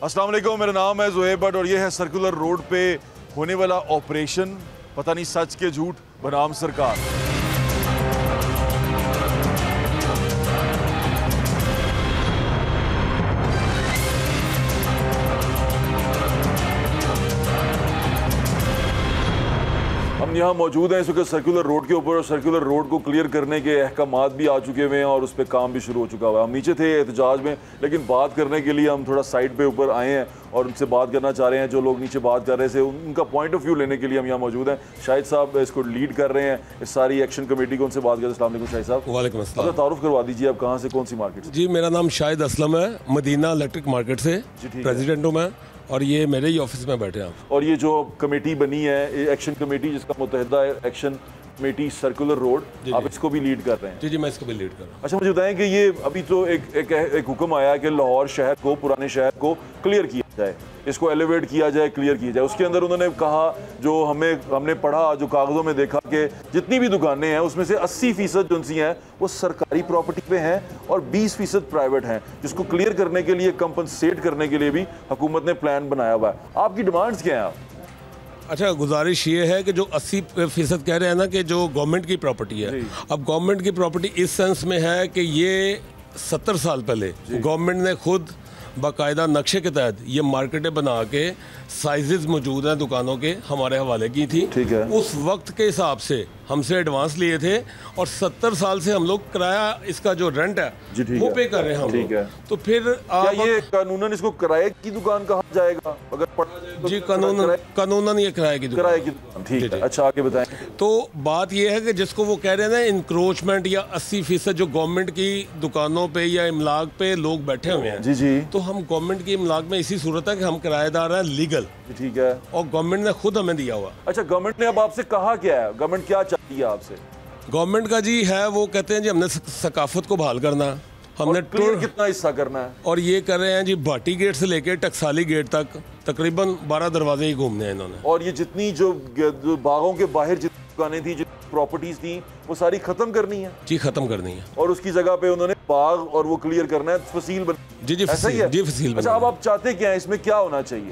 अस्सलाम वालेकुम, मेरा नाम है ज़ुहैब भट्ट और ये है सर्कुलर रोड पे होने वाला ऑपरेशन, पता नहीं सच के झूठ, बनाम सरकार। हम यहाँ मौजूद हैं इस वक्त सर्कुलर रोड के ऊपर और सर्कुलर रोड को क्लियर करने के अहकामात भी आ चुके हुए हैं और उस पर काम भी शुरू हो चुका हुआ है। हम नीचे थे एहतजाज में, लेकिन बात करने के लिए हम थोड़ा साइड पे ऊपर आए हैं और उनसे बात करना चाह रहे हैं। जो लोग नीचे बात कर रहे थे उनका पॉइंट ऑफ व्यू लेने के लिए हम यहाँ मौजूद हैं। शाहिद साहब इसको लीड कर रहे हैं, इस सारी एक्शन कमेटी को, उनसे बात करें। अस्सलाम वालेकुम शाहिद साहब। वालेकुम अस्सलाम। तारुफ करवा दीजिए, आप कहाँ से, कौन सी मार्केट से? जी मेरा नाम शाहिद असलम है, मदीना इलेक्ट्रिक मार्केट से प्रेसिडेंट हूँ मैं, और ये मेरे ही ऑफिस में बैठे हैं। और ये जो कमेटी बनी है एक्शन कमेटी, जिसका मुतहदा है एक्शन कमेटी सर्कुलर रोड, आप इसको भी लीड कर रहे हैं? जी जी मैं इसको भी लीड कर रहा हूँ। अच्छा मुझे बताएं कि ये अभी तो एक हुक्म आया है कि लाहौर शहर को, पुराने शहर को क्लियर किया जाए, इसको एलिवेट किया जाए, क्लियर किया जाए। उसके अंदर उन्होंने कहा, जो हमने पढ़ा, जो कागजों में देखा कि जितनी भी दुकानें हैं उसमें से 80% जो सी हैं वो सरकारी प्रॉपर्टी पे हैं और 20% प्राइवेट हैं, जिसको क्लियर करने के लिए, कंपनसेट करने के लिए भी हुकूमत ने प्लान बनाया हुआ है। आपकी डिमांड्स क्या हैं आप? अच्छा, गुजारिश ये है कि जो 80% कह रहे हैं ना कि जो गवर्नमेंट की प्रॉपर्टी है, अब गवर्नमेंट की प्रॉपर्टी इस सेंस में है कि ये 70 साल पहले गवर्नमेंट ने खुद बाकायदा नक्शे के तहत ये मार्केटें बना के, साइजेस मौजूद हैं दुकानों के, हमारे हवाले की थी। ठीक है। उस वक्त के हिसाब से हमसे एडवांस लिए थे और 70 साल से हम लोग किराया, इसका जो रेंट है वो पे कर रहे हैं हम लोग। तो फिर क्या ये कानूनन इसको किराए की दुकान कहा जाएगा अगर पढ़ा जाए तो? जी कानूनन ये किराए की दुकान। ठीक है। अच्छा आगे बताएं। तो बात ये है कि जिसको वो कह रहे हैं ना इंक्रोचमेंट, या 80% जो गवर्नमेंट की दुकानों पे या इमलाक पे लोग बैठे हुए हैं, जी, तो हम गवर्नमेंट की इमलाक में इसी सूरत है कि हम किराएदार हैं लीगल। ठीक है। और गवर्नमेंट ने खुद हमें दिया हुआ। अच्छा, गवर्नमेंट ने अब आपसे कहा क्या है? गवर्नमेंट क्या चाहती है आपसे? गवर्नमेंट का जी है, वो कहते हैं जी हमने सकाफत को बहाल करना, हमने टूर कितना हिस्सा करना है, और ये कर रहे हैं जी भाटी गेट से लेके टकसाली गेट तक तकरीबन 12 दरवाजे ही घूमने हैं इन्होंने। और ये जितनी जो बागों के बाहर जितनी दुकानें थी, जितनी प्रॉपर्टीज थी, वो सारी खत्म करनी है? जी खत्म करनी है। और उसकी जगह पे उन्होंने बाग और वो क्लियर करना है, फसील बन। जी जी फसील, जी फसील। अच्छा, अब आप चाहते क्या हैं, इसमें क्या होना चाहिए?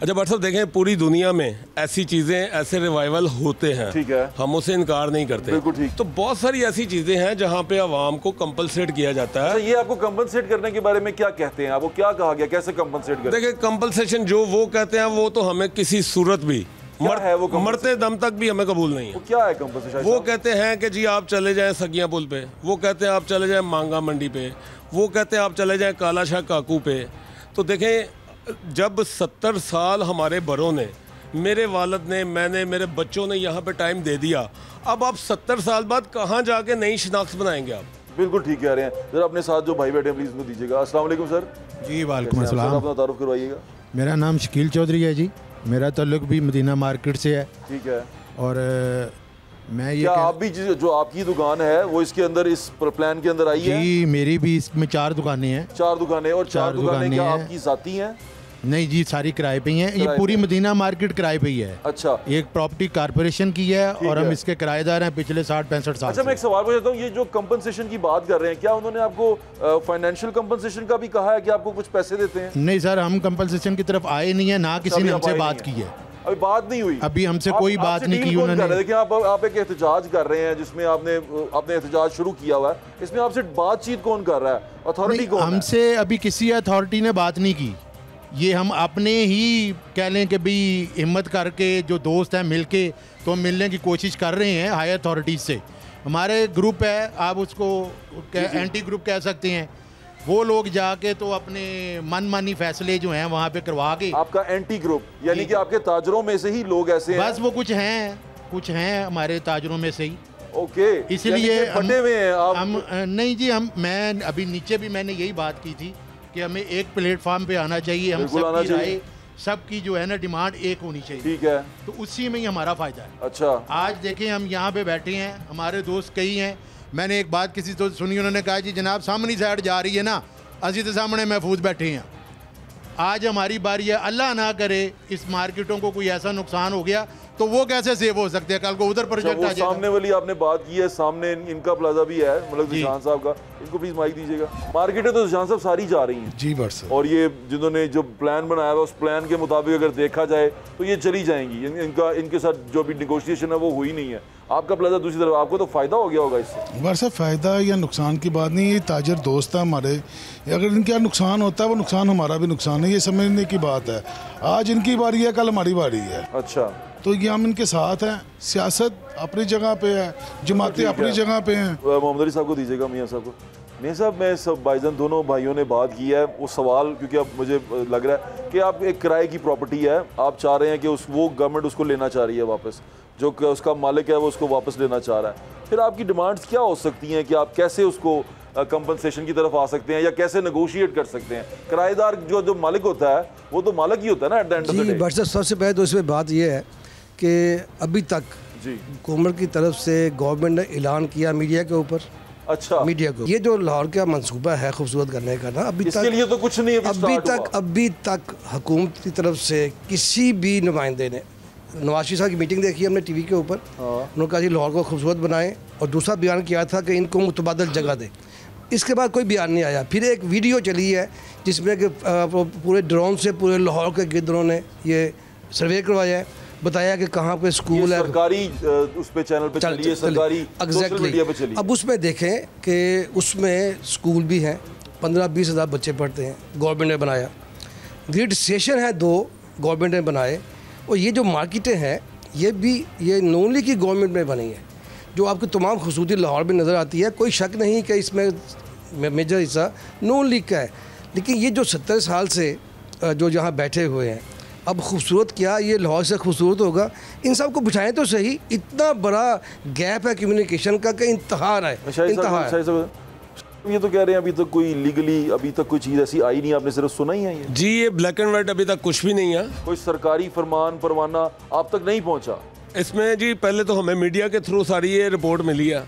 अच्छा भट्ट साहब, देखें पूरी दुनिया में ऐसी चीजें, ऐसे रिवाइवल होते हैं, ठीक है, हम उसे इनकार नहीं करते। बिल्कुल ठीक। तो बहुत सारी ऐसी चीजें हैं जहाँ पे आवाम को कंपलसेट किया जाता है। अच्छा, ये आपको कंपनसेट करने के बारे में क्या कहते हैं आप? वो क्या कहा गया, कैसे कंपनसेट करें? देखिए कंपलसेशन जो वो कहते हैं वो तो हमें किसी सूरत भी मरते दम तक भी हमें कबूल नहीं है। वो क्या है कंपनसेशन? वो कहते हैं कि जी आप चले जाएं सगिया पुल पे, वो कहते हैं आप चले जाएं मांगा मंडी पे, वो कहते हैं आप चले जाएं काला शाह काकू पे। तो देखें, जब 70 साल हमारे बड़ों ने, मेरे वालिद ने, मैंने, मेरे बच्चों ने यहाँ पे टाइम दे दिया, अब आप 70 साल बाद कहाँ जाके नई शनाख्त बनाएंगे आप? बिल्कुल ठीक कह रहे हैं। जरा अपने साथ जो भाई बैठे प्लीज उनको दीजिएगा। अस्सलाम वालेकुम सर। जी वालेकुम अस्सलाम। अपना तारुफ करवाइएगा। मेरा नाम शकील चौधरी है जी, मेरा ताल्लुक भी मदीना मार्केट से है। ठीक है। और मैं ये, क्या आप भी जो आपकी दुकान है वो इसके अंदर, इस प्लान के अंदर आई है? जी मेरी भी इसमें 4 दुकानें हैं। 4 दुकानें? और 4 दुकानें क्या आपकी जाती हैं? नहीं जी, सारी किराए पे ही हैं। ये पूरी मदीना मार्केट किराए पे ही है। अच्छा। एक प्रॉपर्टी कारपोरेशन की है और हम इसके किराएदार हैं पिछले 60-65 साल। अच्छा, मैं एक सवाल पूछता हूँ, ये जो कंपनसेशन की बात कर रहे हैं, क्या उन्होंने आपको फाइनेंशियल कंपनसेशन का भी कहा है कि आपको कुछ पैसे देते हैं? नहीं सर, हम कंपनसेशन की तरफ आए नहीं है, ना किसी ने हमसे बात की है। अभी बात नहीं हुई? अभी हमसे कोई बात नहीं की उन्होंने। देखिए, आप एक एहतजाज कर रहे हैं जिसमें आपने एहतजाज शुरू किया हुआ है, इसमें आपसे बातचीत कौन कर रहा है? अथॉरिटी कौन है? हमसे अभी किसी अथॉरिटी ने बात नहीं की। ये हम अपने ही कह लें कि भाई हिम्मत करके जो दोस्त हैं मिलके तो हम मिलने की कोशिश कर रहे हैं हाई अथॉरिटीज़ से। हमारे ग्रुप है, आप उसको एंटी ग्रुप कह सकते हैं, वो लोग जाके तो अपने मनमानी फैसले जो हैं वहाँ पे करवा के। आपका एंटी ग्रुप यानी कि आपके ताजरों में से ही लोग ऐसे हैं? बस वो कुछ हैं हमारे ताजरों में से ही। ओके, इसलिए फटे हुए हैं आप? हम नहीं जी, मैं अभी नीचे भी मैंने यही बात की थी कि हमें एक प्लेटफॉर्म पे आना चाहिए, हम सबकी राय, सबकी जो है ना डिमांड एक होनी चाहिए। ठीक है। तो उसी में ही हमारा फ़ायदा है। अच्छा, आज देखें हम यहाँ पे बैठे हैं, हमारे दोस्त कई हैं। मैंने एक बात किसी दोस्त सुनी, उन्होंने कहा जी जनाब सामने साइड जा रही है ना, असी तो सामने महफूज बैठे हैं। आज हमारी बारी है, अल्लाह ना करे इस मार्केटों को कोई ऐसा नुकसान हो गया तो वो कैसे सेव हो सकते हैं? कल को उधर प्रोजेक्ट आ जाएगा। सामने वाली आपने बात की है, सामने इनका प्लाजा भी है, मतलब जिशान साहब का, इनको प्लीज माइक दीजिएगा। मार्केटें तो जिशान साहब सारी जा रही हैं जी बस, और ये जिन्होंने जो प्लान बनाया हुआ उस प्लान के मुताबिक अगर देखा जाए तो ये चली जाएंगी। इनके साथ जो भी निगोशिएशन है वो हुई नहीं है। आपका प्लाजा दूसरी तरफ, आपको तो फायदा हो गया होगा इससे। वैसे फ़ायदा या नुकसान की बात नहीं, ये ताजर दोस्त है हमारे, अगर इनका नुकसान होता है वो नुकसान हमारा भी नुकसान है, ये समझने की बात है। आज इनकी बारी है, कल हमारी बारी है। अच्छा, तो ये हम इनके साथ हैं, सियासत अपनी जगह पे है, जमातें अपनी जगह पे हैं। मोहम्मद अली साहब को दीजिएगा, मियाँ साहब को। मियाँ साहब, मैं सब भाईजान दोनों भाइयों ने बात की है, वो सवाल क्योंकि अब मुझे लग रहा है कि आप एक किराए की प्रॉपर्टी है, आप चाह रहे हैं कि वो गवर्नमेंट उसको लेना चाह रही है वापस, जो उसका मालिक है वो उसको वापस लेना चाह रहा है। फिर आपकी डिमांड्स क्या हो सकती हैं कि आप कैसे उसको कंपनसेशन की तरफ आ सकते हैं या कैसे नेगोशिएट कर सकते हैं? किराएदार जो मालिक होता है वो तो मालिक ही होता है ना at the end of the day. But सबसे पहले तो इसमें बात यह है कि अभी तक गवर्नमेंट की तरफ से गवर्नमेंट ने ऐलान किया मीडिया के ऊपर, अच्छा, मीडिया को, ये जो लाहौर का मंसूबा है खूबसूरत करने का ना, अभी इसके लिए तो कुछ नहीं अभी तक हुकूमत की तरफ से किसी भी नुमाइंदे ने, नवाज शरीफ साहब की मीटिंग देखी हमने टीवी के ऊपर, उन्होंने कहा जी लाहौर को खूबसूरत बनाएं, और दूसरा बयान किया था कि इनको मुतबादल जगह दें। इसके बाद कोई बयान नहीं आया। फिर एक वीडियो चली है जिसमें कि पूरे ड्रोन से पूरे लाहौर के गिर्द उन्होंने ये सर्वे करवाया है, बताया कि कहाँ पे स्कूल है, सरकारी उस पे चैनल पे चली है, सरकारी सोशल मीडिया पे चली। अब उसमें देखें कि उसमें स्कूल भी हैं, 15-20 हज़ार बच्चे पढ़ते हैं, गवर्नमेंट ने बनाया। ग्रिड स्टेशन है 2 गवर्नमेंट ने बनाए, और ये जो मार्केटें हैं ये भी ये नून लीग की गवर्नमेंट में बनी है, जो आपकी तमाम खूबसूरती लाहौर में नज़र आती है। कोई शक नहीं कि इसमें मेजर हिस्सा नून लीग का है, लेकिन ये जो 70 साल से जो यहाँ बैठे हुए हैं, अब खूबसूरत क्या ये लाहौर से खूबसूरत होगा? इन सब को बिठाएं तो सही। इतना बड़ा गैप है कम्युनिकेशन का कि इंतहा है, इंतहा है। ये तो कह रहे हैं अभी तक कोई लीगली अभी तक कोई चीज़ ऐसी आई नहीं, आपने सिर्फ सुना ही है ये? जी, ये ब्लैक एंड वाइट अभी तक कुछ भी नहीं है, कोई सरकारी फरमान परवाना आप तक नहीं पहुंचा इसमें। जी, पहले तो हमें मीडिया के थ्रू सारी ये रिपोर्ट मिली है,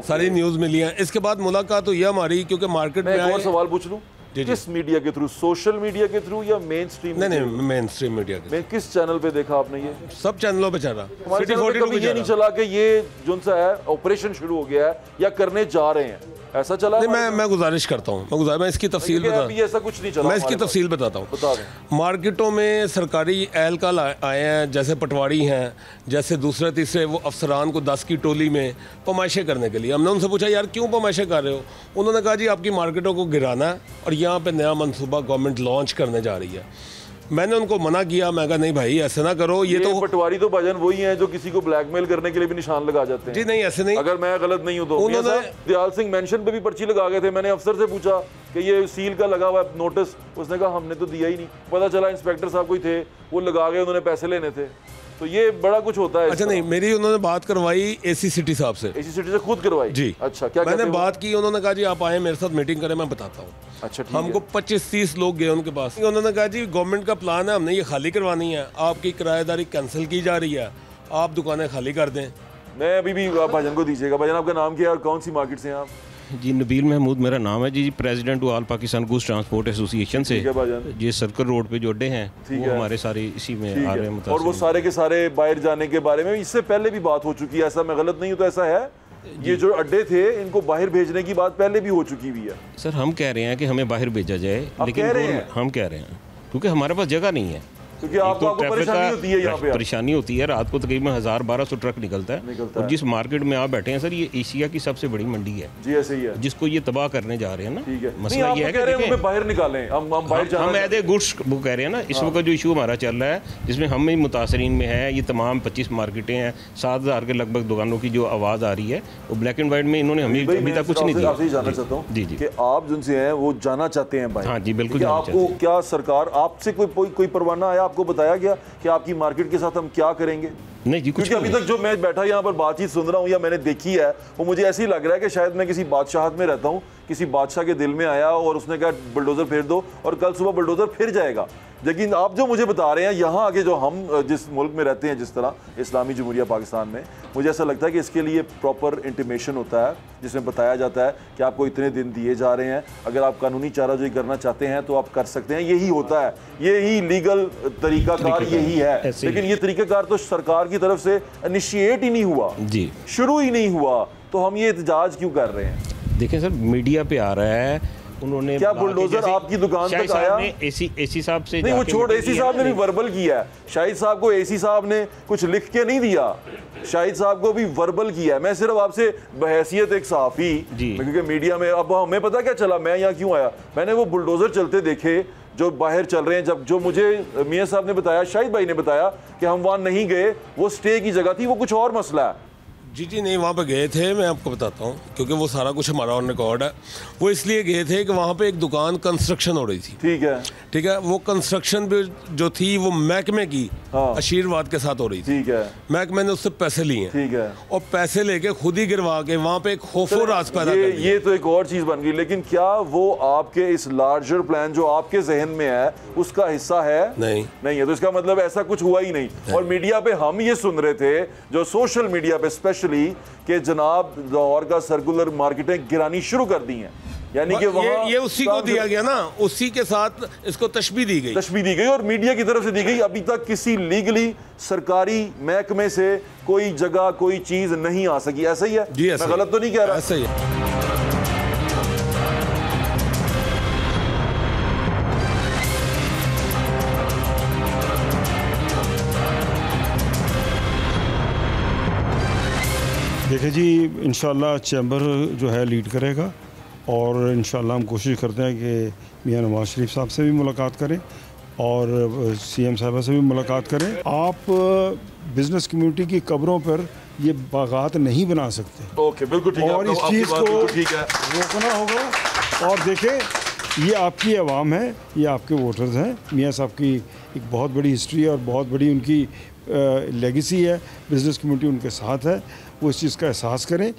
सारी न्यूज़ मिली है। इसके बाद मुलाकात हुई हमारी, क्योंकि मार्केट में और सवाल पूछ लूँ, किस मीडिया के थ्रू, सोशल मीडिया के थ्रू या मेन स्ट्रीम? नहीं, मेन स्ट्रीम मीडिया के। किस चैनल पे देखा आपने ये? सब चैनलों पे चला। कभी ये नहीं चला कि ये जो सा है ऑपरेशन शुरू हो गया है या करने जा रहे हैं, ऐसा चला? नहीं, मैं गुजारिश करता हूँ, मैं इसकी तफसील ऐसा कुछ नहीं चला, मैं इसकी तफसील बताता हूँ। मार्केटों में सरकारी एहलकार आए हैं, जैसे पटवारी हैं, जैसे दूसरे तीसरे वो अफसरान को 10 की टोली में पमाइशें करने के लिए। हमने उनसे पूछा यार क्यों पमाइशें कर रहे हो? उन्होंने कहा जी आपकी मार्केटों को गिराना है और यहाँ पे नया मंसूबा गवर्नमेंट लॉन्च करने जा रही है। मैंने उनको मना किया, मैं कहा नहीं भाई ऐसे ना करो। ये तो पटवारी तो भाजन वही हैं जो किसी को ब्लैकमेल करने के लिए भी निशान लगा जाते हैं। जी नहीं, ऐसे नहीं। अगर मैं गलत नहीं हूं तो उन्होंने दयाल सिंह मेंशन पे भी पर्ची लगा गए थे। मैंने अफसर से पूछा कि ये सील का लगा हुआ है नोटिस, उसने कहा हमने तो दिया ही नहीं। पता चला इंस्पेक्टर साहब कोई थे, वो लगा गए, उन्होंने पैसे लेने थे। तो ये बड़ा कुछ होता है। अच्छा नहीं, मेरी उन्होंने बात करवाई एसी सिटी साहब से। एसी सिटी से खुद करवाई? जी। अच्छा, क्या मैंने बात की, उन्होंने कहा जी आप आए मेरे साथ मीटिंग करें, मैं बताता हूँ। अच्छा, हमको 25-30 लोग गए उनके पास, उन्होंने कहा जी गवर्नमेंट का प्लान है, हमने ये खाली करवानी है, आपकी किराएदारी कैंसिल की जा रही है, आप दुकानें खाली कर दें। मैं अभी भी भाजन को दीजिएगा। भाजन आपका नाम क्या है और कौन सी मार्केट से हैं आप? जी, नबील महमूद मेरा नाम है जी, president all Pakistan goods transport association से। ये सर्कल रोड पे जो अड्डे हैं वो हमारे सारे इसी में आ रहे हैं। और वो सारे के सारे बाहर जाने के बारे में इससे पहले भी बात हो चुकी है, ऐसा मैं गलत नहीं हूँ तो ऐसा है? ये जो अड्डे थे इनको बाहर भेजने की बात पहले भी हो चुकी हुई है। सर हम कह रहे हैं कि हमें बाहर भेजा जाए, लेकिन हम कह रहे हैं क्योंकि हमारे पास जगह नहीं है, क्योंकि आपको परेशानी होती है यहाँ पे। परेशानी होती है, रात को तकरीबन 1000-1200 ट्रक निकलता है। और जिस मार्केट में आप बैठे हैं सर, ये एशिया की सबसे बड़ी मंडी है जी, ऐसे ही है, जिसको ये तबाह करने जा रहे हैं ना। ठीक है, मसला ये है कि बाहर निकालें, हम बाहर जाना, हम एज ए गुड्स वो कह रहे हैं ना। इस वक्त जो इशू हमारा चल रहा है जिसमें हम ही मुतासरीन में है, ये तमाम 25 मार्केटें हैं, 7000 के लगभग दुकानों की जो आवाज़ आ रही है वो ब्लैक एंड वाइट में इन्होंने हमें अभी तक कुछ नहीं दिया। आपसे जानना चाहता हूँ जी कि आप जिनसे हैं वो जाना चाहते हैं बाहर? हाँ जी बिल्कुल। आपको क्या सरकार आपसे कोई परवाना आया, आपको बताया गया कि आपकी मार्केट के साथ हम क्या करेंगे? नहीं जी, कुछ अभी तक जो मैं बैठा यहाँ पर बातचीत सुन रहा हूँ या मैंने देखी है, वो मुझे ऐसे ही लग रहा है कि शायद मैं किसी बादशाहत में रहता हूँ, किसी बादशाह के दिल में आया और उसने कहा बुलडोजर फेर दो और कल सुबह बुलडोजर फिर जाएगा। लेकिन आप जो मुझे बता रहे हैं यहाँ आगे जो हम जिस मुल्क में रहते हैं, जिस तरह इस्लामी जमहूरिया पाकिस्तान में, मुझे ऐसा लगता है कि इसके लिए प्रॉपर इंटीमेशन होता है जिसमें बताया जाता है कि आपको इतने दिन दिए जा रहे हैं, अगर आप कानूनी चाराजोई करना चाहते हैं तो आप कर सकते हैं। यही होता है, यही लीगल तरीकाकार यही है। लेकिन ये तरीकाकार तो सरकार की तरफ से इनिशिएट ही नहीं हुआ जी, शुरू ही नहीं हुआ, तो हम ये एहतजाज क्यों कर रहे हैं? देखें सर, मीडिया पे आ रहा है, उन्होंने क्या बुलडोजर आपकी दुकान तक आया? एसी साहब से नहीं, वो छोड़, एसी साहब ने भी वर्बल किया है। शाहिद साहब को एसी साहब ने कुछ लिख के नहीं दिया, शाहिद साहब को भी वर्बल किया है। मैं सिर्फ आपसे बहैसियत एक सहाफ़ी, क्योंकि मीडिया में अब हमें पता क्या चला, मैं यहाँ क्यों आया, मैंने वो बुलडोजर चलते देखे जो बाहर चल रहे हैं। जब जो मुझे मियाँ साहब ने बताया, शाहिद भाई ने बताया कि हम वहाँ नहीं गए, वो स्टे की जगह थी, वो कुछ और मसला है। जी नहीं, वहाँ पे गए थे, मैं आपको बताता हूँ, क्योंकि वो सारा कुछ हमारा ऑन रिकॉर्ड है। वो इसलिए गए थे कि वहाँ पे एक दुकान कंस्ट्रक्शन हो रही थी। ठीक है, वो कंस्ट्रक्शन भी जो थी वो महकमे की आशीर्वाद के साथ हो रही थी। महकमे ने उससे पैसे लिए हैं और पैसे लेके खुद ही गिरवा के वहाँ पे एक खौफो राज पैदा कर दिया। ये तो एक और चीज़ बन गई। लेकिन क्या वो आपके इस लार्जर प्लान जो आपके जहन में है उसका हिस्सा है? नहीं है। तो इसका मतलब ऐसा कुछ हुआ ही नहीं। और मीडिया पे हम ये सुन रहे थे, जो सोशल मीडिया पे कि जनाब लाहौर का सर्कुलर मार्केटें गिरानी शुरू कर दी हैं, यानी कि वहाँ ये उसी को दिया गया ना, उसी के साथ इसको तशबीह दी गई और मीडिया की तरफ से दी गई। अभी तक किसी लीगली सरकारी महकमे से कोई जगह कोई चीज नहीं आ सकी। ऐसा ही है जी? मैं गलत तो नहीं कह रहा? ऐसा ही है। देखिए जी, इंशाल्लाह चैम्बर जो है लीड करेगा और इंशाल्लाह हम कोशिश करते हैं कि मियां नवाज शरीफ साहब से भी मुलाकात करें और सीएम साहबा से भी मुलाकात करें। आप बिज़नेस कम्युनिटी की कब्रों पर ये बागात नहीं बना सकते। ओके, बिल्कुल ठीक है। और इस चीज़ को रोकना होगा। और देखें, ये आपकी आवाम है, ये आपके वोटर्स हैं। मियाँ साहब की एक बहुत बड़ी हिस्ट्री है और बहुत बड़ी उनकी लेगेसी है। बिज़नेस कम्युनिटी उनके साथ है, वो इस चीज़ का एहसास करें।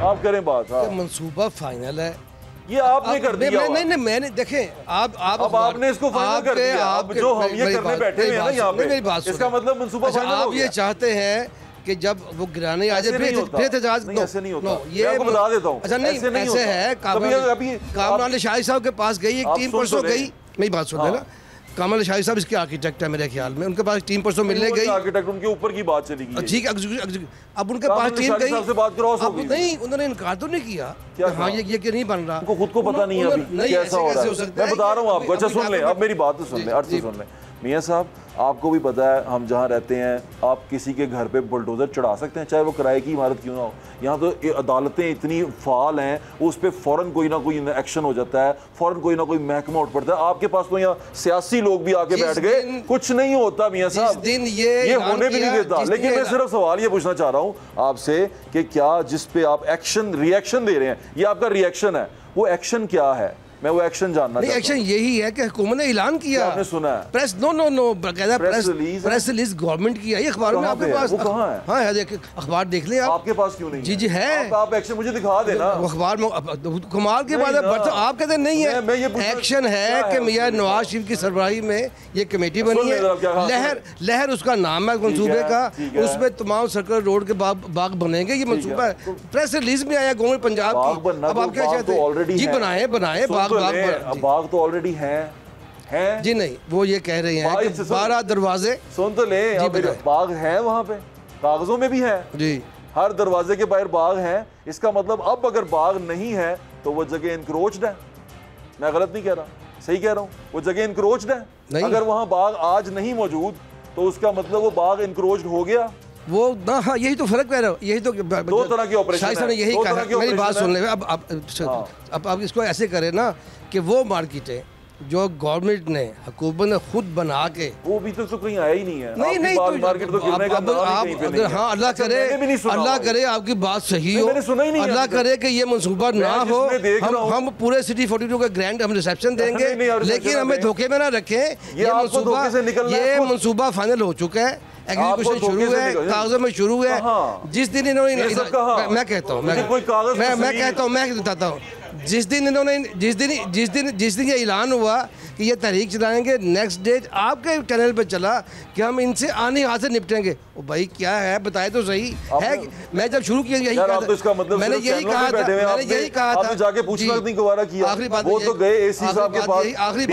आप करें बात। मंसूबा फाइनल है, ये आपने कर दिया। नहीं, मैंने देखें, आप अब आपने इसको फाइनल कर दिया। अब जो हम ये करने बैठे हैं ना यहाँ पे, इसका मतलब मंसूबा फाइनल हो गया। आप ये चाहते हैं कि जब वो गिराने आ जाए फिर एहतजाज? ऐसे नहीं होता, ये आपको बता देता हूँ। अच्छा नहीं, ऐसे है। कामरान शाहिद साहब के पास गई एक टीम, परसों गई, मेरी बात सुन लेना। कामरान शाहिद साहब इसके आर्किटेक्ट है मेरे ख्याल में, उनके पास टीम परसों मिलने गई। आर्किटेक्ट उनके ऊपर की बात चली गई। ठीक है, अब उनके पास टीम गई, अब नहीं, उन्होंने इनकार तो नहीं किया। हाँ, ये नहीं बन रहा, उनको खुद को पता नहीं है अभी कैसा हो रहा है। मैं बता रहा हूँ आपको। अच्छा सुन ले, अब मेरी बात तो सुन ले, अर्ज सुन ले। मियाँ साहब, आपको भी पता है हम जहाँ रहते हैं, आप किसी के घर पे बुलडोज़र चढ़ा सकते हैं, चाहे वो किराए की इमारत क्यों ना हो। यहाँ तो अदालतें इतनी फाल हैं, उस पर फ़ौरन कोई ना कोई एक्शन हो जाता है, फ़ौरन कोई ना कोई महकमा उठ पड़ता है। आपके पास तो यहाँ सियासी लोग भी आके बैठ गए, कुछ नहीं होता मियाँ साहब, ये होने भी नहीं देता। लेकिन मैं सिर्फ सवाल ये पूछना चाह रहा हूँ आपसे कि क्या जिस पे आप रिएक्शन दे रहे हैं, ये आपका रिएक्शन है, वो एक्शन क्या है? मैं वो एक्शन जानना चाहता हूं। एक्शन यही है कि हुकूमत ने ऐलान किया, आपने सुना है? प्रेस प्रेस रिलीज गवर्नमेंट की है, ये अखबारों में आपके पास। वो कहाँ है? हाँ, अखबार देख ले आप। आपके पास क्यों नहीं? जी है। आप एक्शन मुझे दिखा देना अखबार में। कमाल के बाद आप कहते नहीं है। एक्शन है कि मियां नवाज शरीफ की सरबराही में ये कमेटी बनी है, लहर उसका नाम है मंसूबे का, उसमें तमाम सर्कुलर रोड के बाग बनेंगे, ये मंसूबा है। प्रेस रिलीज में आया गवर्नमेंट पंजाब की। अब आप क्या चाहते हैं जी? बनाए बाग तो ऑलरेडी हैं जी। नहीं, वो ये कह रहे हैं कि 12 दरवाजे। सुन तो ले, बाग है वहाँ पे, कागजों में भी है जी, हर दरवाजे के बाहर बाग है। इसका मतलब अब अगर बाग नहीं है तो वो जगह इनक्रोच्ड है। मैं गलत नहीं कह रहा, सही कह रहा हूँ, वो जगह इनक्रोच्ड है। अगर वहाँ बाग आज नहीं मौजूद तो उसका मतलब वो बाग इनक्रोच्ड हो गया। वो ना, हाँ, यही तो फर्क कह रहा हूँ। यही तो दो तरह के ऑपरेशन है। यही कहा, मेरी बात सुन ले। अब आप इसको ऐसे करें ना कि वो मार्केटें जो गवर्नमेंट ने, हुकूमत ने खुद बना के, वो भी तो कहीं आया ही नहीं है। नहीं नहीं तो मार्केट तो गिरने का नाम ही कहीं पे नहीं है। हाँ, अल्लाह करे आपकी बात सही हो, अल्लाह करे कि ये मंसूबा ना हो। हम पूरे सिटी 42 का ग्रैंड हम रिसेप्शन देंगे, लेकिन हमें धोखे में ना रखें। ये मंसूबा फाइनल हो चुका है, एग्जीक्यूशन शुरू है, कागजों में शुरू है। जिस दिन इन्होंने, मैं कहता हूँ, मैं बताता हूँ, जिस दिन ये ऐलान हुआ कि ये तहरीक चलाएंगे, नेक्स्ट डेट आपके चैनल पे चला कि हम इनसे आने हाथ से निपटेंगे। ओ भाई क्या है, बताए तो सही है। मैं जब शुरू किया यही कहा था, मैंने यही कहा था, जाके पूछना नहीं गवारा किया। आखिरी बात वो तो गए एसी साहब के पास, आखिरी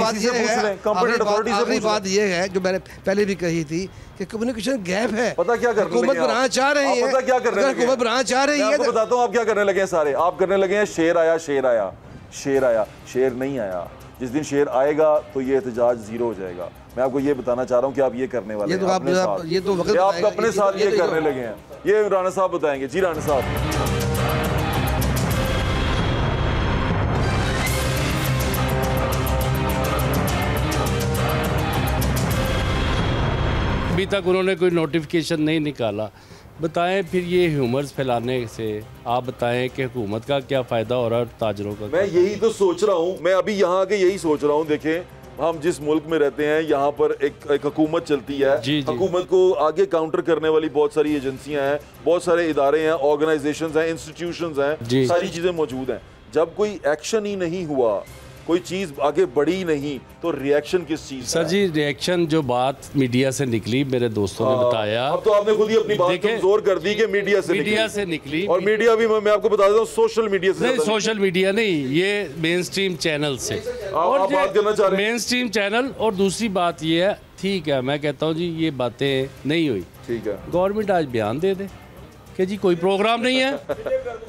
बात ये है जो मैंने पहले भी कही थी कि कम्युनिकेशन गैप है। पता क्या करने हुकूमत बनाना चाह रही है, पता क्या करने लगे, हुकूमत बनाना चाह रही है। मैं बताता हूँ आप क्या करने लगे हैं सारे। आप करने लगे हैं शेर आया शेर आया शेर आया, शेर नहीं आया। जिस दिन शेर आएगा तो ये एहतजाज जीरो हो जाएगा। मैं आपको ये बताना चाह रहा हूँ कि आप ये करने वाले हैं अपने साथ, ये तो आप अपने साथ ये करने लगे हैं। ये राणा साहब बताएंगे। जी राणा साहब। अभी तक उन्होंने कोई नोटिफिकेशन नहीं निकाला। बताएं फिर ये ह्यूमर्स फैलाने से आप बताएं कि हुकूमत का क्या फ़ायदा हो रहा है, ताजरों का। मैं यही तो सोच रहा हूँ, मैं अभी यहाँ आके यही सोच रहा हूँ। देखें हम जिस मुल्क में रहते हैं, यहाँ पर एक हुकूमत चलती है। हुकूमत को आगे काउंटर करने वाली बहुत सारी एजेंसियां हैं, बहुत सारे इदारे हैं, ऑर्गेनाइजेशंस हैं, इंस्टीट्यूशंस हैं, सारी चीज़ें मौजूद हैं। जब कोई एक्शन ही नहीं हुआ, कोई चीज आगे बढ़ी नहीं, तो रिएक्शन किस चीज? सर जी, रिएक्शन जो बात मीडिया से निकली, मेरे दोस्तों ने बताया। अब तो आपने खुद ही अपनी बात कमजोर कर दी कि मीडिया से निकली। और मीडिया भी मैं आपको बता देता हूँ सोशल मीडिया से नहीं, सोशल मीडिया नहीं, ये मेन स्ट्रीम चैनल से। और बात करना चाह रहे हैं मेन स्ट्रीम चैनल। और दूसरी बात ये है, ठीक है मैं कहता हूँ जी ये बातें नहीं हुई, ठीक है, गवर्नमेंट आज बयान दे दे कि जी कोई प्रोग्राम नहीं है,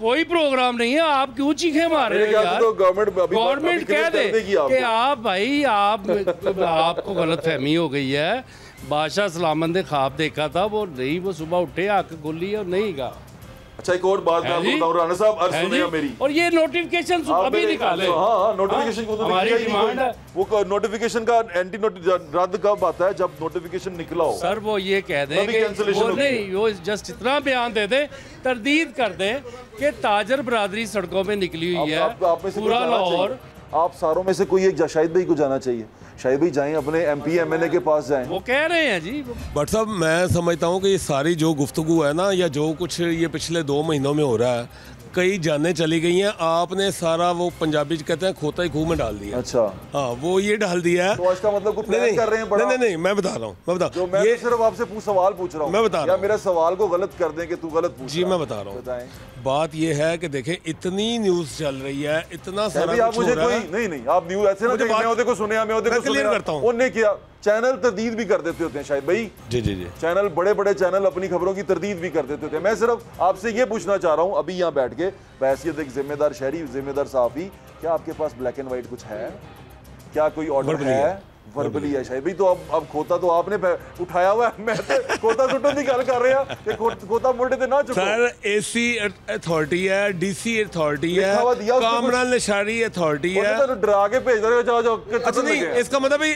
कोई प्रोग्राम नहीं है, आप क्यों चीखे मार रहे हो यार? तो गवर्नमेंट कह दे कि आप भाई आपको गलतफहमी हो गई है। बादशाह सलामत ने ख्वाब देखा था, वो नहीं, वो सुबह उठे आंख खोली और नहीं कहा। अच्छा एक और बात मैं आपको बताऊं राणा साहब, अर्ज सुनिए मेरी। और ये नोटिफिकेशन अभी निकाले। हाँ, नोटिफिकेशन को तो हमारी डिमांड है। वो नोटिफिकेशन का एंटी रद्द कब आता है? जब नोटिफिकेशन निकला हो। सर वो ये कह दें कि वो नहीं, वो जस्ट इतना बयान दे दे, तरदीद कर दे कि ताजर बरादरी सड़कों में निकली हुई है पूरा लाहौर। आप सारों में से कोई एक शाहिद भाई को जाना चाहिए। शाहिद भाई जाएं, अपने MP MNA के पास जाएं। वो कह रहे हैं जी। बट साहब मैं समझता हूँ कि ये सारी जो गुफ्तगू है ना, या जो कुछ ये पिछले 2 महीनों में हो रहा है, कई जानें चली गई हैं। आपने सारा वो पंजाबी कहते हैं खोता ही खूह में डाल दिया। अच्छा हाँ, वो ये डाल दिया है। तो इसका मतलब कुछ प्लान कर रहे हैं बड़ा? नहीं, मैं बता रहा हूँ, मैं ये सिर्फ आपसे सवाल पूछ रहा हूँ। मैं बता रहा हूँ, मेरा सवाल को गलत कर दें कि तू गलत पूछ। जी मैं बता रहा हूँ। बात ये है कि देखें इतनी न्यूज चल रही है, इतना सारा कुछ हो रहा है। नहीं आप न्यूज ऐसे ना मैं ओदे को सुने, मैं ओदे को क्लियर करता हूँ। उन्होंने किया, चैनल तरदीद भी कर देते होते हैं शायद भाई। जी चैनल, बड़े चैनल अपनी खबरों की तरदीद भी कर देते होते हैं। मैं सिर्फ आपसे ये पूछना चाह रहा हूँ अभी यहाँ बैठ के, बहैसियत एक जिम्मेदार शहरी, जिम्मेदार सहाफी, क्या आपके पास ब्लैक एंड व्हाइट कुछ है? क्या कोई ऑर्डर है? वर्बली है शायद भाई। तो अब खोता तो आपने उठाया हुआ है, मैं तो खोता सुटो की गल कर रहा कि खोता मोटे ते ना चुको। सर AC अथॉरिटी है, DC अथॉरिटी है, कामरान निशारी अथॉरिटी है। तो डरा के भेज रहे हो, जाओ। अच्छा नहीं, इसका मतलब भाई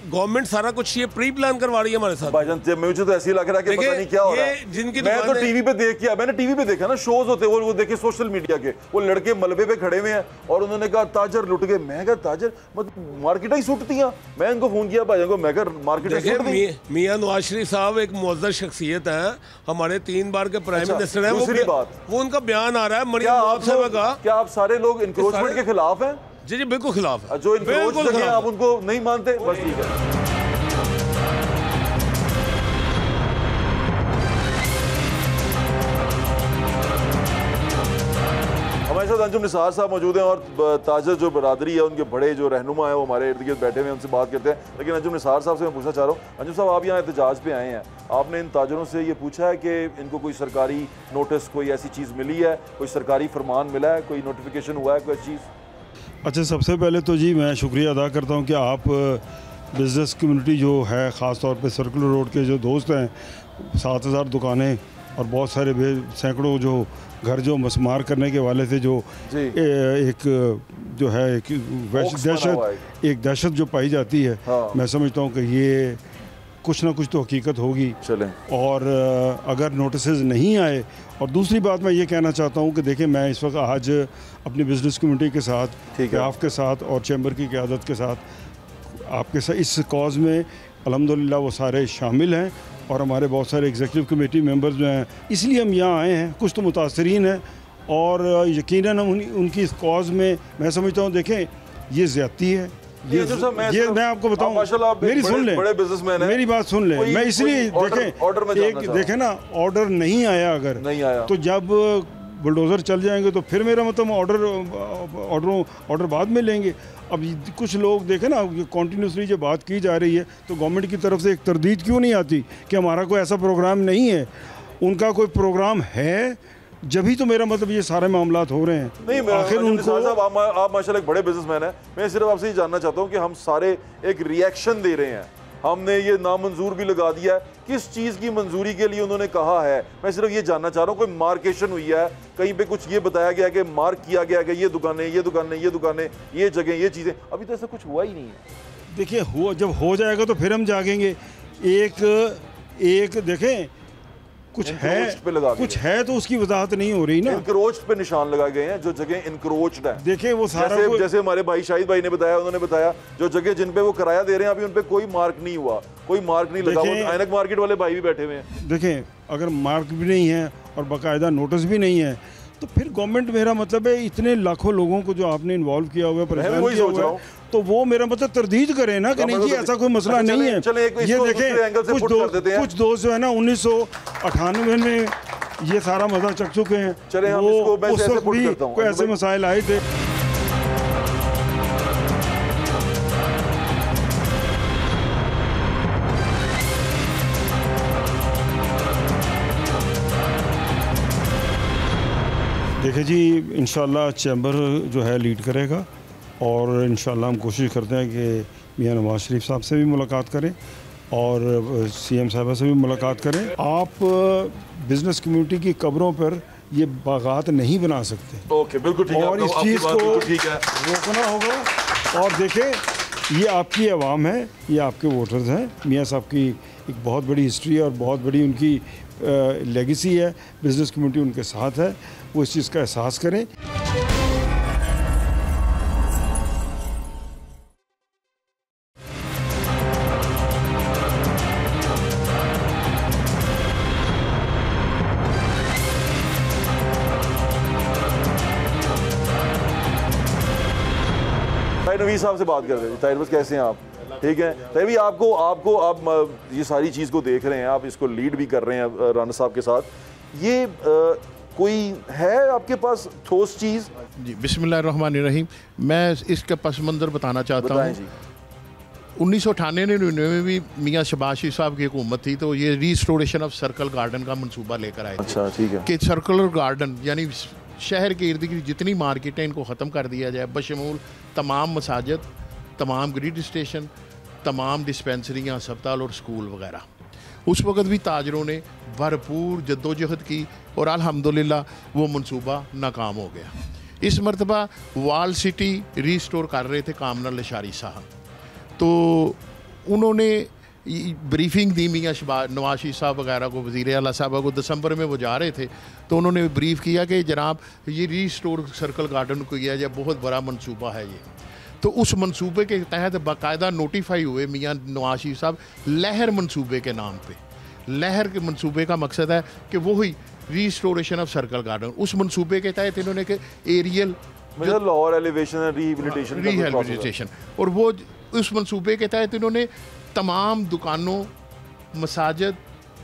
गवर्नमेंट सारा कुछ ये प्री प्लान करवा रही है हमारे साथ। भाईजान मुझे तो ऐसे ही लग रहा है कि पता नहीं क्या हो रहा है। जिनकी मैं तो टीवी पे देख किया, मैंने टीवी पे देखा ना, शोज होते वो देखे सोशल मीडिया के, वो लड़के मलबे पे खड़े हुए हैं और उन्होंने कहा ताजर लुट गए। मैं कहा ताजर मतलब मार्केट ही सुटती है। मैं इनको फोन किया भाईजान को, मैं कहा मार्केट। मियां नवाज शरीफ साहब एक मुअज़्ज़ज़ शख्सियत हैं, हमारे 3 बार के प्राइम मिनिस्टर हैं। वो उनका बयान आ रहा है मरियम साहब का। क्या आप सारे लोग इंक्रोचमेंट के खिलाफ हैं? जी बिल्कुल खिलाफ है। जो इंक्रोच हैं आप उनको नहीं मानते? बस ठीक है। हमारे साथ अंजुम निसार साहब मौजूद हैं और ताजर जो बरादरी है उनके बड़े जो रहनुमा है वो हमारे इर्द गिर्द बैठे हुए हैं, उनसे बात करते हैं। लेकिन अंजुम निसार साहब से मैं पूछना चाह रहा हूँ, अंजुम साहब आप यहाँ एहतजाज पे आए हैं, आपने इन ताजरों से ये पूछा है कि इनको कोई सरकारी नोटिस, कोई ऐसी चीज़ मिली है, कोई सरकारी फरमान मिला है, कोई नोटिफिकेशन हुआ है, कोई चीज़? अच्छा, सबसे पहले तो जी मैं शुक्रिया अदा करता हूँ कि आप बिज़नेस कम्युनिटी जो है, ख़ास तौर पे सर्कुलर रोड के जो दोस्त हैं, 7000 दुकानें और बहुत सारे सैकड़ों जो घर जो मसमार करने के वाले थे, जो एक जो है एक दहशत जो पाई जाती है, मैं समझता हूँ कि ये कुछ ना कुछ तो हकीकत होगी। और अगर नोटिसेस नहीं आए, और दूसरी बात मैं ये कहना चाहता हूँ कि देखिए, मैं इस वक्त आज अपनी बिजनेस कम्युनिटी के साथ, आपके साथ और चैम्बर की क़यादत के साथ, आपके साथ इस कॉज में अल्हम्दुलिल्लाह वो सारे शामिल हैं, और हमारे बहुत सारे एग्जीक्यूटिव कमेटी मेंबर्स जो हैं, इसलिए हम यहाँ आए हैं। कुछ तो मुतासरीन हैं, और यकीनन उनकी इस कॉज में मैं समझता हूँ, देखें ये ज़्यादती है। ये मैं आपको बताऊं, मेरी सुन लें, मेरी बात सुन लें। मैं इसलिए देखें ना, ऑर्डर नहीं आया, अगर नहीं आया तो जब बुलडोज़र चल जाएंगे तो फिर मेरा मतलब ऑर्डर बाद में लेंगे। अब कुछ लोग देखें ना, कॉन्टीन्यूसली जो बात की जा रही है, तो गवर्नमेंट की तरफ से एक तरदीद क्यों नहीं आती कि हमारा कोई ऐसा प्रोग्राम नहीं है। उनका कोई प्रोग्राम है, जब ही तो मेरा मतलब ये सारे मामलात हो रहे हैं। नहीं, आखिर उनको आप माशाल्लाह एक बड़े बिजनेसमैन हैं, मैं सिर्फ आपसे ये जानना चाहता हूँ कि हम सारे एक रिएक्शन दे रहे हैं, हमने ये नामंजूर भी लगा दिया है, किस चीज़ की मंजूरी के लिए उन्होंने कहा है? मैं सिर्फ ये जानना चाह रहा हूँ, कोई मार्केशन हुई है, कहीं पे कुछ ये बताया गया कि मार्क किया गया कि ये दुकानें, ये दुकानें, ये दुकानें, ये जगह, ये चीज़ें? अभी तो ऐसा कुछ हुआ ही नहीं है। देखिए, जब हो जाएगा तो फिर हम जागेंगे। एक देखें, कुछ है तो उसकी वजाहत नहीं हो रही ना। इंक्रोच्ड पे निशान लगाए गए हैं, जो जगह इंक्रोच्ड है। देखिए वो सारा जैसे हमारे भाई शाहिद भाई ने बताया, उन्होंने बताया जो जगह जिन पे वो किराया दे रहे हैं, अभी उन पे कोई मार्क नहीं हुआ, कोई मार्क नहीं लगा। वो ऐनक मार्केट वाले भाई भी बैठे हुए हैं। देखें, अगर मार्क भी नहीं है और बाकायदा नोटिस भी नहीं है, तो फिर गवर्नमेंट, मेरा मतलब है, इतने लाखों लोगों को जो आपने इन्वॉल्व किया हुआ है, परेशान किया हुआ है, तो वो मेरा मतलब तरदीद करें ना कि नहीं जी ऐसा कोई मसला नहीं है। ये देखें, कुछ दोस्त जो है ना 1998 में ये सारा मजा चख चुके हैं, वो उस वक्त भी कोई ऐसे मसाइल आए थे। देखिए जी, इंशाल्लाह चैम्बर जो है लीड करेगा, और इंशाल्लाह हम कोशिश करते हैं कि मियां नवाज शरीफ साहब से भी मुलाकात करें और सीएम साहबा से भी मुलाकात करें। आप बिज़नेस कम्युनिटी की कब्रों पर ये बागात नहीं बना सकते। ओके, बिल्कुल ठीक है। और इस चीज़ को रोकना होगा। और देखें, ये आपकी आवाम है, ये आपके वोटर्स हैं। मियां साहब की एक बहुत बड़ी हिस्ट्री है और बहुत बड़ी उनकी लेगेसी है। बिज़नेस कम्युनिटी उनके साथ है, वो इस चीज़ का एहसास करें। नवीद साहब से बात कर रहे थे। ताहिर, कैसे हैं आप? ठीक है तभी आपको आप ये सारी चीज़ को देख रहे हैं, आप इसको लीड भी कर रहे हैं राना साहब के साथ। ये कोई है आपके पास ठोस चीज़? जी, बिस्मिल्लाहिर्रहमानिर्रहीम। मैं इसका पस मंज़र बताना चाहता हूँ। 1998 में भी मियाँ शहबाज शरीफ साहब की हुकूमत थी, तो ये रिस्टोरेशन ऑफ सर्कल गार्डन का मंसूबा लेकर आए थे। अच्छा, ठीक है। कि सर्कुलर गार्डन यानी शहर के इर्द गिर्द जितनी मार्केटें इनको ख़त्म कर दिया जाए, बशमूल तमाम मसाजिद, तमाम ग्रिड स्टेशन, तमाम डिस्पेंसरियाँ, अस्पताल और स्कूल वगैरह। उस वक्त भी ताजरों ने भरपूर जद्दोजहद की और अल्हम्दुलिल्लाह वो मंसूबा नाकाम हो गया। इस मरतबा वाल सिटी रीस्टोर कर रहे थे कामना लशारी साहब, तो उन्होंने ब्रीफिंग दी मियाँ नवाज शरीफ साहब वगैरह को, वज़ीर आला साहब को। दिसंबर में वो जा रहे थे तो उन्होंने ब्रीफ किया कि जनाब ये रीस्टोर सर्कल गार्डन को किया जाए, बहुत बड़ा मंसूबा है ये। तो उस मंसूबे के तहत बाकायदा नोटिफाई हुए मियाँ नवाज शरीफ साहब लहर मंसूबे के नाम पे। लहर के मंसूबे का मकसद है कि वही रीस्टोरेशन ऑफ सर्कल गार्डन, उस मंसूबे के तहत इन्होंने के एरियल लाहौर एलिवेशन रिहेबिलिटेशन, और वो उस मंसूबे के तहत इन्होंने तमाम दुकानों, मसाजिद,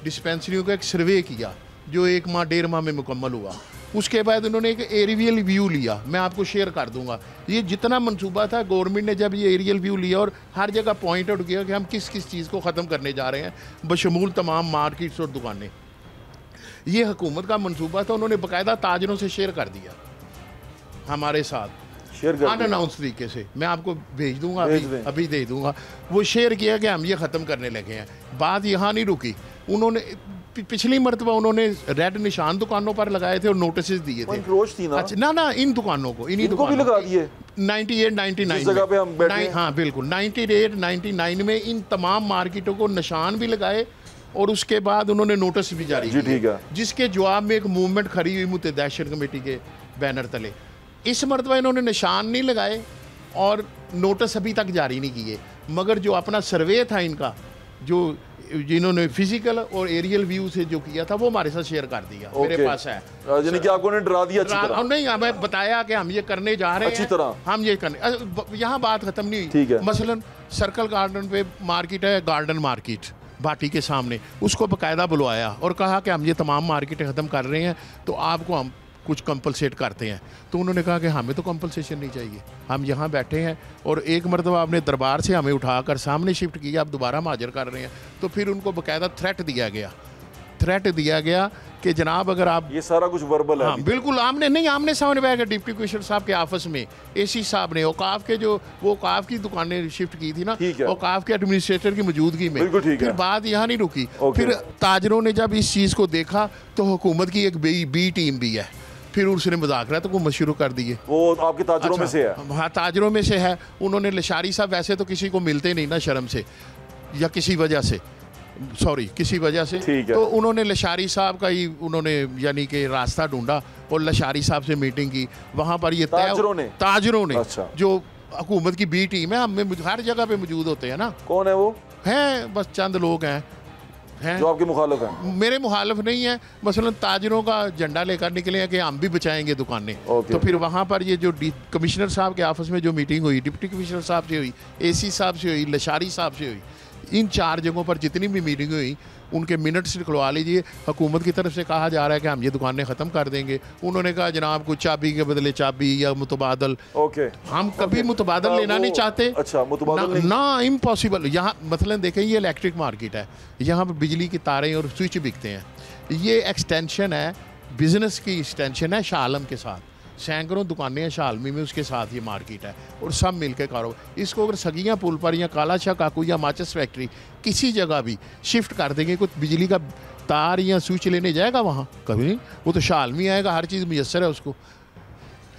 डिस्पेंसरियों का एक सर्वे किया जो 1 माह 1.5 माह में मुकम्मल हुआ। उसके बाद उन्होंने एक एरियल व्यू लिया, मैं आपको शेयर कर दूंगा। ये जितना मंसूबा था, गवर्नमेंट ने जब ये एरियल व्यू लिया और हर जगह पॉइंट आउट किया कि हम किस किस चीज़ को ख़त्म करने जा रहे हैं, बशमूल तमाम मार्केट्स और दुकानें। ये हुकूमत का मंसूबा था, उन्होंने बाकायदा ताजरों से शेयर कर दिया हमारे साथ, अनअनाउंस तरीके से। मैं आपको भेज दूंगा, अभी दे दूंगा। वो शेयर किया कि हम ये ख़त्म करने लगे हैं। बात यहाँ नहीं रुकी, उन्होंने पिछली मरतबा उन्होंने रेड निशान दुकानों पर लगाए थे और नोटिस दिए थे। इंक्रोच थी ना? अच्छा ना इन दुकानों को, इन्हीं इनको भी लगा दिए 98 99 जगह पे हम बैठे हैं। हाँ बिल्कुल 98 99 में इन तमाम मार्केटों को निशान भी लगाए और उसके बाद उन्होंने नोटिस भी जारी जी ठीक है, जिसके जवाब में एक मूवमेंट खड़ी हुई मुतदहशन कमेटी के बैनर तले। इस मरतबा इन्होंने निशान नहीं लगाए और नोटिस अभी तक जारी नहीं किए, मगर जो अपना सर्वे था इनका, जो जिन्होंने फिजिकल और एरियल व्यू से जो किया था, वो हमारे साथ शेयर कर दिया। मेरे पास है, यानी कि आपको ने डरा दिया अच्छी तरह? नहीं, हमें बताया कि हम ये करने जा रहे हैं अच्छी तरह, हम ये करने। यहाँ बात खत्म नहीं हुई। मसलन सर्कल गार्डन पे मार्केट है, गार्डन मार्केट भाटी के सामने, उसको बाकायदा बुलवाया और कहा कि हम ये तमाम मार्केटें ख़त्म कर रहे हैं तो आपको हम कुछ कंपलसेट करते हैं। तो उन्होंने कहा कि हमें तो कंपलसेशन नहीं चाहिए, हम यहाँ बैठे हैं और एक मरतबा आपने दरबार से हमें उठाकर सामने शिफ्ट किया, आप दोबारा हाजिर कर रहे हैं। तो फिर उनको बाकायदा थ्रेट दिया गया कि जनाब अगर आप, ये सारा कुछ वर्बल है? हाँ बिल्कुल, आमने सामने बैठ गए डिप्टी कमिश्नर साहब के ऑफिस में, एसी साहब ने औकाफ के जो वो औकाफ की दुकानें शिफ्ट की थी ना, औकाफ के एडमिनिस्ट्रेटर की मौजूदगी में। फिर बात यहाँ नहीं रुकी, फिर ताजरों ने जब इस चीज़ को देखा तो हुकूमत की एक बी टीम भी है, फिर उसने मुज़ाकरात को शुरू कर दिए। वो आपके ताजरों में से है? हाँ ताजरों में से है। उन्होंने लशारी साहब वैसे तो किसी को मिलते नहीं ना शर्म से या किसी वजह से, तो उन्होंने लशारी साहब का ही उन्होंने यानी कि रास्ता ढूंढा और लशारी साहब से मीटिंग की। वहाँ पर ये ताजरों ने अच्छा। जो हुकूमत की बी टीम है, हमें हर जगह पे मौजूद होते हैं ना। कौन है वो? हैं बस चंद लोग हैं जो आपके मुखालिफ हैं? मेरे मुखालिफ नहीं है, मसलन ताजरों का झंडा लेकर निकले हैं कि हम भी बचाएंगे दुकानें। तो फिर वहाँ पर ये जो कमिश्नर साहब के ऑफिस में जो मीटिंग हुई, डिप्टी कमिश्नर साहब से हुई, एसी साहब से हुई, लशारी साहब से हुई, इन 4 जगहों पर जितनी भी मीटिंग हुई उनके मिनट्स निकलवा लीजिए। हुकूमत की तरफ से कहा जा रहा है कि हम ये दुकानें ख़त्म कर देंगे। उन्होंने कहा जनाब कुछ चाबी के बदले चाबी या मुतबादल। हम कभी मुतबादल लेना नहीं चाहते। अच्छा, मुतबादल ना इम्पॉसिबल। यहाँ मसलन देखें, ये इलेक्ट्रिक मार्केट है, यहाँ पर बिजली की तारें और स्विच बिकते हैं। ये एक्सटेंशन है, बिजनेस की एक्सटेंशन है शाह आलम के साथ। सैकड़ों दुकानें हैं शाह आलमी में, उसके साथ ये मार्केट है और सब मिलकर कारोबार। इसको अगर सगियाँ पुल पर या काला शाह काकू या माचिस फैक्ट्री किसी जगह भी शिफ्ट कर देंगे, कुछ बिजली का तार या स्विच लेने जाएगा वहाँ? कभी नहीं। वो तो शाह आलमी आएगा, हर चीज़ मुयसर है उसको।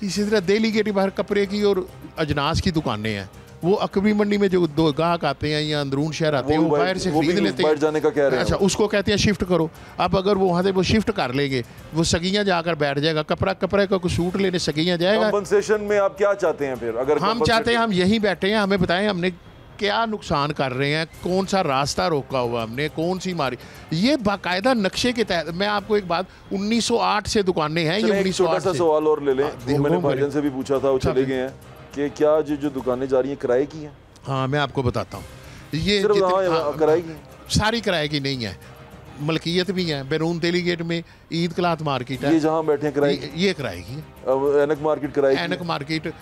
इसी तरह दिल्ली गेट बाहर कपड़े की और अजनास की दुकानें हैं, वो अकबरी मंडी में जो 2 गाहक आते हैं या अंदरून शहर आते हैं, वो बाहर से खरीद लेते हैं। जाने का कह रहे हैं। अच्छा, उसको कहते हैं शिफ्ट करो। अब अगर वो वहाँ से वो शिफ्ट कर लेंगे, वो सगियाँ जाकर बैठ जाएगा, कपड़े का कोई सूट लेने सगियाँ जाएगा। कंपनसेशन में आप क्या चाहते हैं फिर? अगर हम चाहते हैं हम यहीं बैठे हैं, हमें बताएं हमने क्या नुकसान कर रहे हैं, कौन सा रास्ता रोका हुआ हमने, कौन सी मारी। ये बाकायदा नक्शे के तहत। मैं आपको एक बात, 1908 से दुकानें हैं ये। 1908 से सवाल और ले लें, मैंने भाईजान से भी पूछा था, वो चले गए हैं, कि क्या जो दुकानें जा रही हैं किराए की हैं? हाँ मैं आपको बताता हूँ, ये किराए की सारी किराए की नहीं है, मलकियत भी है। बैरून दिल्ली गेट में ईद कलात मार्केट है, ये जहाँ बैठे हैं किराए, ये किराए की है। अब ऐनक मार्केट किराए की, ऐनक मार्केट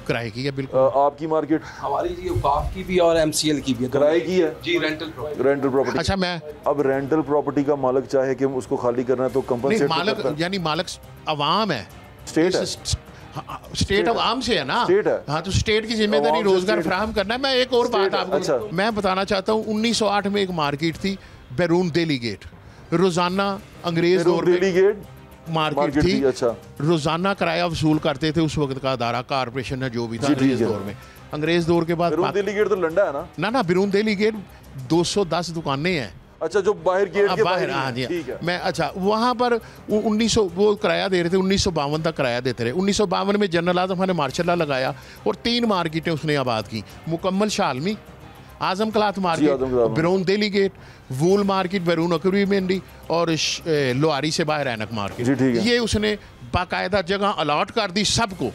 किराए की है बिल्कुल। आपकी मार्केट? हमारी जी औकाफ की भी और MCL की भी किराए की है जी, रेंटल प्रॉपर्टी। अच्छा, मैं अब रेंटल प्रॉपर्टी का मालिक चाहे कि उसको खाली करना है तो कंपनसेट मालिक, यानी मालिक अवाम है, स्टेट है। स्टेट आवाम से है ना। स्टेट है। हाँ, तो स्टेट की जिम्मेदारी रोजगार फराहम करना है। मैं एक और बात आपको मैं बताना चाहता हूँ। 1908 में एक मार्केट थी बैरून दिल्ली गेट, रोजाना अंग्रेज दौर में मार्केट थी। अच्छा, रोजाना किराया वसूल करते थे उस वक्त का अदारा, कारपोरेशन है जो भी था अंग्रेज दौर में। अंग्रेज दौर के बाद दिल्ली गेट तो लंडा है ना? ना बैरून दिल्ली गेट 210 दुकानें हैं। अच्छा, जो बाहर गेट के बाहर, हाँ जी, मैं अच्छा वहाँ पर 1900 वो किराया दे रहे थे, 1952 तक किराया देते रहे। 1952 में जनरल आजम खान ने मार्शल लॉ लगाया और 3 मार्केटें उसने आबाद की, मुकम्मल शाह आलमी, आजम कलात मार्केट, बैरून दिल्ली गेट, वूल मार्केट, बैरून अकबरी मंडी और लोहारी से बाहर ऐनक मार्केट। ये उसने बाकायदा जगह अलॉट कर दी सबको,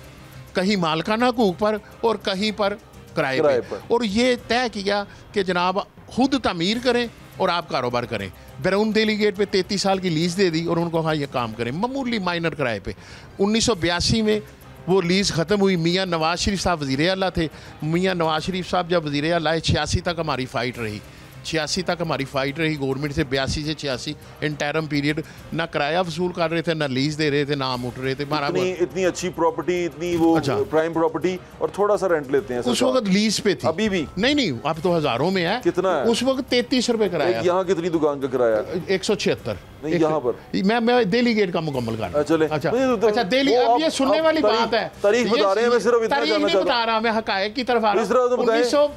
कहीं मालकाना हकूक पर और कहीं पर किराए पर। और ये तय किया कि जनाब खुद तमीर करें और आप कारोबार करें। बैरून दिल्ली गेट पे 33 साल की लीज़ दे दी और उनको कहा ये काम करें मामूली माइनर किराए पे। 1982 में वो लीज़ ख़त्म हुई। मियाँ नवाज़ शरीफ साहब वज़ीर आला थे। मियाँ नवाज़ शरीफ साहब जब वज़ीर आला आए, 86 तक हमारी फ़ाइट रही। 86 तक हमारी फाइट रही गवर्नमेंट से, 82 से 86 इंटरम पीरियड, ना किराया वसूल कर रहे थे, ना लीज दे रहे थे, ना हम उठ रहे थे। इतनी अच्छी प्रॉपर्टी, इतनी वो प्राइम प्रॉपर्टी, और थोड़ा सा रेंट लेते हैं। उस वक्त लीज पे थी, अभी भी नहीं, अब तो हज़ारों में है। कितना है उस वक्त? 33 रुपए किराया। यहाँ कितनी दुकान का किराया? 176। नहीं, यहाँ पर मैं दिल्ली गेट का मुकम्मल कर रहा हूं। चले। अच्छा दिल्ली, अब ये सुनने वाली बात है, तारीख बता रहे हैं, मैं सिर्फ इतना नहीं बता रहा, मैं हकायक की तरफ आ रहा हूं।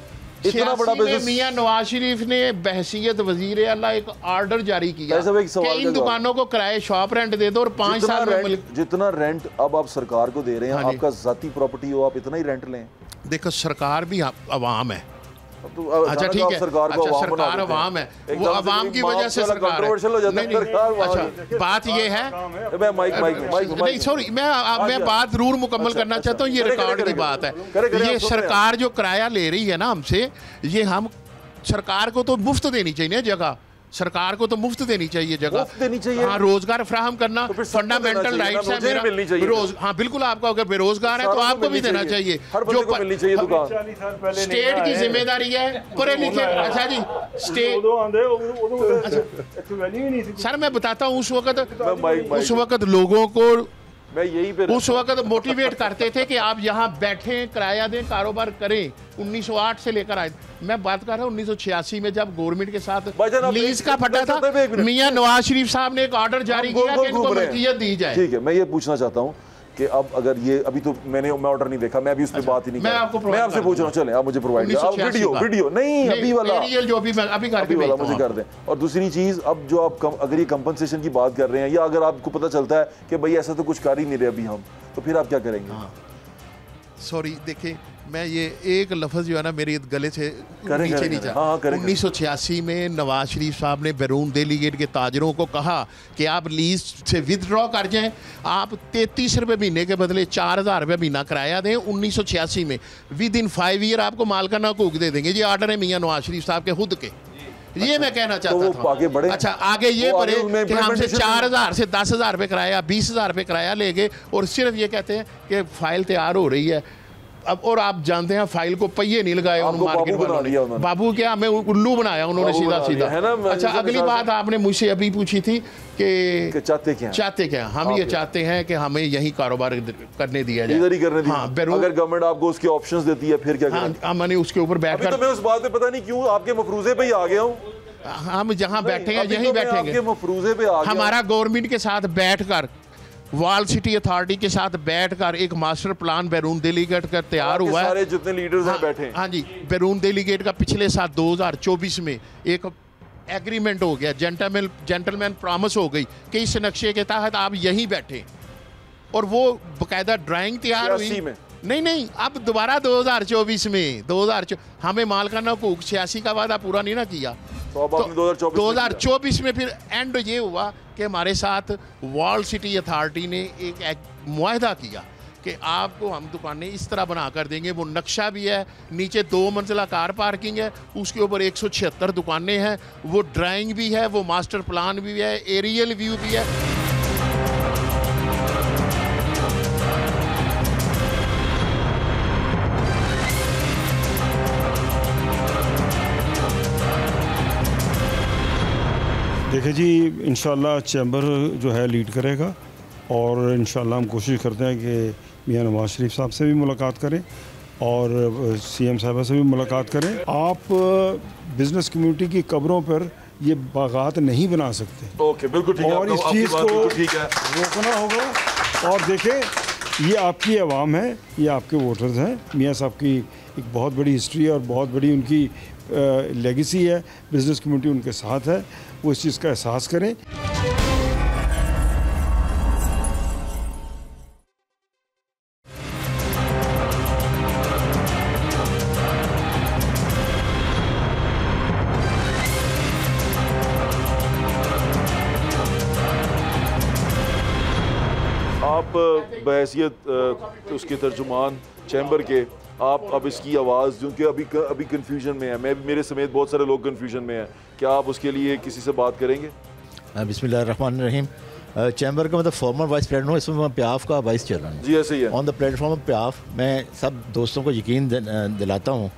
इतना बड़ा बिजनेस मियां नवाज शरीफ ने बहसीयत वजीर आला एक ऑर्डर जारी किया कि इन दुकानों को किराए शॉप रेंट दे दो और 5 साल में जितना रेंट अब आप सरकार को दे रहे हैं, आपका जाती प्रॉपर्टी हो, आप इतना ही रेंट लें। देखो सरकार भी अवाम है। तो अच्छा ठीक है, सरकार अवाम है, वो अवाम की वजह से सरकार है। अच्छा बात ये है, नहीं सॉरी, मैं बात जरूर मुकम्मल करना चाहता हूँ। ये रिकॉर्ड की बात है, ये सरकार जो किराया ले रही है ना हमसे, ये हम सरकार को तो मुफ्त देनी चाहिए ना जगह, सरकार को तो मुफ्त देनी चाहिए जगह, देनी चाहिए। हाँ, रोजगार फ्राहम करना फंडामेंटल राइट्स है मेरा। हाँ बिल्कुल, आपका अगर बेरोजगार है तो आपको भी देना चाहिए, जो स्टेट की जिम्मेदारी है। पढ़े लिखे, अच्छा जी, स्टेट, सर मैं बताता हूँ, उस वक्त लोगों को मैं यही पे उस वक्त मोटिवेट करते थे कि आप यहाँ बैठे किराया दें, कारोबार करें। 1908 से लेकर आए, मैं बात कर रहा हूँ 1986 में जब गवर्नमेंट के साथ लीज का फटा था, मियां नवाज शरीफ साहब ने एक ऑर्डर जारी किया कि इनको मलकियत दी जाए। ठीक है, मैं ये पूछना चाहता हूँ कि अब अगर ये अभी तो मैं ऑर्डर नहीं देखा, मैं अभी उस पर बात ही नहीं कर रहा, मैं आपसे पूछ रहा हूँ, चले आप मुझे प्रोवाइड वीडियो नहीं अभी वाला, जो अभी वाला मुझे कर दें। और दूसरी चीज, अब जो आप अगर ये कंपनसेशन की बात कर रहे हैं, या अगर आपको पता चलता है कि भाई ऐसा तो कुछ कर ही नहीं रहे अभी हम, तो फिर आप क्या करेंगे? सॉरी देखिए, मैं ये एक लफ्ज़ जो है ना मेरे गले से नीचे नहीं जा। 1986 में नवाज शरीफ साहब ने बैरून दिल्ली गेट के ताजरों को कहा कि आप लीज से विदड्रॉ कर जाएं, आप 33 रुपये महीने के बदले 4000 रुपये महीना किराया दें। 1986 में विद इन 5 ईयर आपको मालकाना हकूक दे देंगे। ये आर्डर है मियां नवाज शरीफ साहब के खुद के, ये मैं कहना चाहता था। आगे बढ़े। अच्छा आगे ये बढ़े कि हमसे 4000 से 10,000 रुपये किराया, 20,000 रुपये किराया ले गए, और सिर्फ ये कहते हैं कि फाइल तैयार हो रही है अब। और आप जानते हैं फाइल को पहिए नहीं लगाए मार्केट वालों ने। बाबू क्या, हमें उल्लू बनाया उन्होंने सीधा सीधा। अच्छा अगली बात आपने मुझसे अभी पूछी थी कि चाहते क्या हम ये चाहते हैं कि हमें यही कारोबार करने दिया जाए, इधर ही करने दिया। अगर गवर्नमेंट आपको उसके ऑप्शंस देती है फिर क्या करें? मैंने उसके ऊपर बैठकर, तो मैं उस बात पे पता नहीं क्यों आपके मफरूजे पे ही आ गया हूँ। हम जहाँ बैठे हैं यहीं बैठेंगे, मफरूजे पे आ गया। हमारा गवर्नमेंट के साथ बैठकर, वॉल सिटी अथॉरिटी के साथ बैठकर एक मास्टर प्लान बैरून दिल्ली गेट का तैयार हुआ है। सारे जितने लीडर्स हैं बैठे। हाँ जी, बैरून दिल्ली गेट का पिछले साल 2024 में एक एग्रीमेंट हो गया, जेंटलमैन प्रॉमिस हो गई कि इस नक्शे के तहत आप यहीं बैठे, और वो बकायदा ड्राइंग तैयार हुई। नहीं, अब दोबारा 2024 में 2024 हमें मालकाना हकूक 86 का वादा पूरा नहीं ना किया, तो 2024 में फिर एंड ये हुआ कि हमारे साथ वॉल सिटी अथॉरिटी ने एक मुआहदा किया कि आपको हम दुकानें इस तरह बना कर देंगे। वो नक्शा भी है, नीचे 2 मंजिला कार पार्किंग है, उसके ऊपर 176 दुकानें हैं, वो ड्राइंग भी है, वो मास्टर प्लान भी है, एरियल व्यू भी है। देखिए जी, इंशाल्लाह चैम्बर जो है लीड करेगा, और इंशाल्लाह हम कोशिश करते हैं कि मियां नवाज शरीफ साहब से भी मुलाकात करें और सीएम साहबा से भी मुलाकात करें। आप बिज़नेस कम्युनिटी की कब्रों पर ये बागात नहीं बना सकते। ओके, बिल्कुल ठीक है, और इस चीज़ को रोकना होगा। और देखें, ये आपकी आवाम है, ये आपके वोटर्स हैं। मियां साहब की एक बहुत बड़ी हिस्ट्री है और बहुत बड़ी उनकी लेगेसी है, बिज़नेस कम्युनिटी उनके साथ है, वो इस चीज़ का एहसास करें। आप बहैसियत उसके तर्जुमान चैम्बर के, आप अब इसकी आवाज़, क्योंकि अभी कन्फ्यूजन में है, मेरे समेत बहुत सारे लोग कन्फ्यूजन में हैं, क्या आप उसके लिए किसी से बात करेंगे? बिस्मिल्लाहिर्रहमानिर्रहीम। चैम्बर का मतलब फॉर्मर वाइस प्रेसिडेंट हूँ, इसमें मैं प्याफ का वाइस चेयरमैन हूँ। जी ऐसे ही है। ऑन द प्लेटफॉर्म ऑफ प्याफ मैं सब दोस्तों को यकीन दिलाता हूँ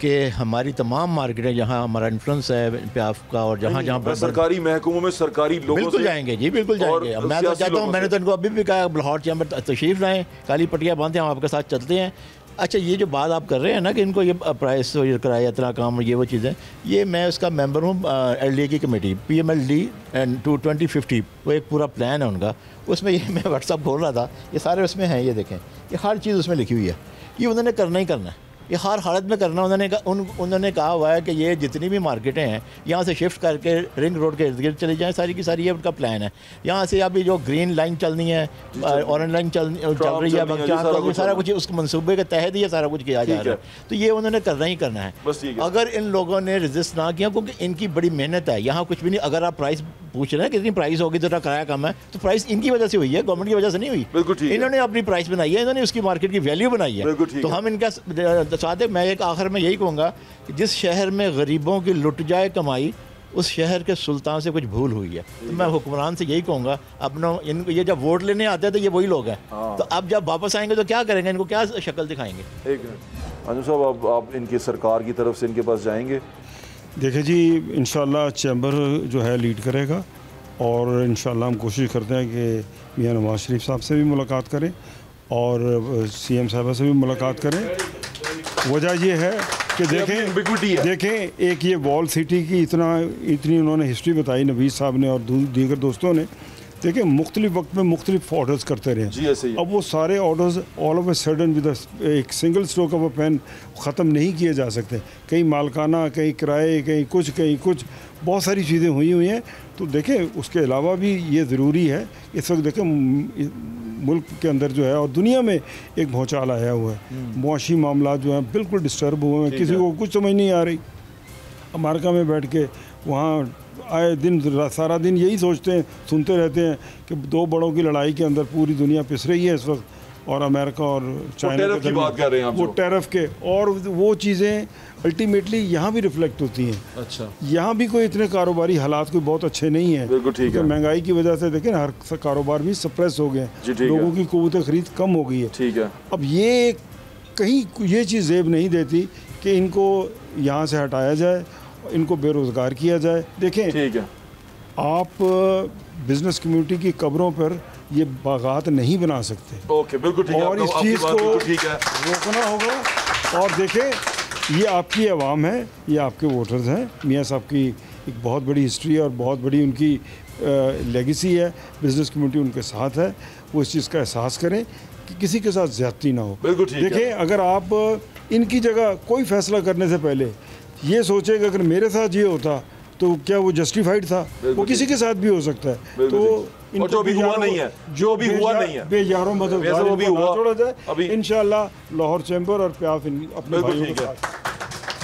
कि हमारी तमाम मार्केटें जहाँ हमारा इन्फ्लुएंस है प्याफ का और जहाँ जहाँ पर सरकारी महकमों में सरकारी लोगों बिल्कुल से जाएंगे जी, बिल्कुल जाएंगे। मैं तो चाहता हूँ, मैंने तो इनको अभी भी कहा लाहौर चैम्बर तशरीफ़ लाएँ, काली पट्टियाँ बांधते हैं, हम आपके साथ चलते हैं। अच्छा, ये जो बात आप कर रहे हैं ना कि इनको ये प्राइस ये कराया इतना काम, ये वो चीज़ें, ये मैं उसका मेंबर हूँ LDA की कमेटी PMLD एंड 2050, वो एक पूरा प्लान है उनका। उसमें ये मैं व्हाट्सअप खोल रहा था, ये सारे उसमें हैं, ये देखें, ये हर चीज़ उसमें लिखी हुई है। ये उन्होंने करना ही करना है, ये हर हालत में करना। उन्होंने कहा हुआ है कि ये जितनी भी मार्केटें हैं यहाँ से शिफ्ट करके रिंग रोड के इर्द गिर्द चली जाएँ, सारी की सारी, ये उनका प्लान है। यहाँ से अभी जो ग्रीन लाइन चलनी है, ऑरेंज लाइन चल रही है, सारा कुछ उस मंसूबे के तहत ही सारा कुछ किया जा रहा है। तो ये उन्होंने करना ही करना है। अगर इन लोगों ने रजिस्ट ना किया, क्योंकि इनकी बड़ी मेहनत है, यहाँ कुछ भी नहीं। अगर आप प्राइस पूछ रहे हैं कितनी प्राइस होगी, तो किराया कम है, तो प्राइस इनकी वजह से हुई है, गवर्नमेंट की वजह से नहीं हुई। इन्होंने अपनी प्राइस बनाई है, इन्होंने उसकी मार्केट की वैल्यू बनाई है। तो हम इनका साथ, मैं एक आखिर में यही कहूँगा कि जिस शहर में गरीबों की लुट जाए कमाई, उस शहर के सुल्तान से कुछ भूल हुई है। तो मैं हुक्मरान से यही कहूँगा, अपना इनको, ये जब वोट लेने आते हैं तो ये वही लोग हैं, तो अब जब वापस आएंगे तो क्या करेंगे, इनको क्या शक्ल दिखाएंगे। एक अंजू साहब, आप इनकी सरकार की तरफ से इनके पास जाएंगे? देखिए जी, इंशाल्लाह चैम्बर जो है लीड करेगा, और इंशाल्लाह हम कोशिश करते हैं कि मियां नवाज शरीफ साहब से भी मुलाकात करें और CM साहबा से भी मुलाकात करें। वजह ये है कि देखें एक ये वॉल सिटी की इतनी उन्होंने हिस्ट्री बताई, नवीद साहब ने और दीगर दोस्तों ने। देखिए, मुख्तलिफ वक्त में मुख्तलिफ ऑर्डर्स करते रहे। अब वो सारे orders all of a sudden with एक single stroke of a pen ख़त्म नहीं किए जा सकते। कहीं मालकाना, कहीं किराए, कहीं कुछ, बहुत सारी चीज़ें हुई हैं। तो देखें, उसके अलावा भी ये ज़रूरी है, इस वक्त देखें मुल्क के अंदर जो है और दुनिया में एक भौचाल आया हुआ है। मुआशी मामला जो है बिल्कुल डिस्टर्ब हुए हैं, किसी को कुछ समझ नहीं आ रही। अमेरिका में बैठ के वहाँ आए दिन सारा दिन यही सोचते हैं, सुनते रहते हैं कि दो बड़ों की लड़ाई के अंदर पूरी दुनिया पिस रही है इस वक्त, और अमेरिका और चाइना की बात कर रहे हैं वो टैरिफ के, और वो चीज़ें अल्टीमेटली यहाँ भी रिफ्लेक्ट होती हैं। अच्छा, यहाँ भी कोई इतने कारोबारी हालात कोई बहुत अच्छे नहीं है। बिल्कुल ठीक है। महंगाई की वजह से देखें हर कारोबार भी सप्रेस हो गए, लोगों की क़ुव्वत ख़रीद कम हो गई है। ठीक है। अब ये कहीं ये चीज़ ज़ेब नहीं देती कि इनको यहाँ से हटाया जाए, इनको बेरोज़गार किया जाए। देखें, ठीक है, आप बिज़नेस कम्युनिटी की कब्रों पर ये बागात नहीं बना सकते। ओके, बिल्कुल ठीक है। और इस चीज़ को रोकना होगा। और देखें, ये आपकी आवाम है, ये आपके वोटर्स हैं। मियाँ साहब की एक बहुत बड़ी हिस्ट्री और बहुत बड़ी उनकी लेगेसी है, बिज़नेस कम्युनिटी उनके साथ है। वो इस चीज़ का एहसास करें कि किसी के साथ ज़्यादती ना हो। देखें, अगर आप इनकी जगह कोई फ़ैसला करने से पहले ये सोचे कि अगर मेरे साथ ये होता तो क्या वो जस्टिफाइड था, वो किसी के साथ भी हो सकता है। तो जो भी हुआ नहीं है, जो भी हुआ नहीं है, बेयारों मददगारों को छोड़ा जाए। अभी इंशाल्लाह लाहौर चैम्बर और प्याफ अपने भाइयों के साथ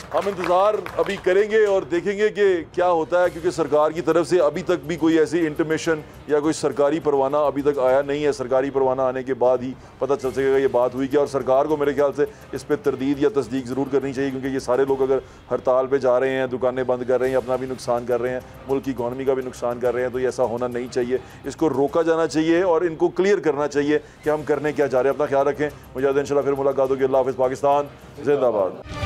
हम इंतज़ार अभी करेंगे और देखेंगे कि क्या होता है, क्योंकि सरकार की तरफ से अभी तक भी कोई ऐसी इंटीमेशन या कोई सरकारी परवाना अभी तक आया नहीं है। सरकारी परवाना आने के बाद ही पता चल सकेगा ये बात हुई क्या। और सरकार को मेरे ख्याल से इस पर तरदीद या तस्दीक ज़रूर करनी चाहिए, क्योंकि ये सारे लोग अगर हड़ताल पे जा रहे हैं, दुकानें बंद कर रहे हैं, अपना भी नुकसान कर रहे हैं, मुल्क की इकॉनमी का भी नुकसान कर रहे हैं, तो ये ऐसा होना नहीं चाहिए। इसको रोका जाना चाहिए और इनको क्लियर करना चाहिए कि हम करने क्या चाह रहे हैं। अपना ख्याल रखें, मुझे इंशाल्लाह फिर मुलाकात होगी। अल्लाह हाफ़िज़। पाकिस्तान जिंदाबाद।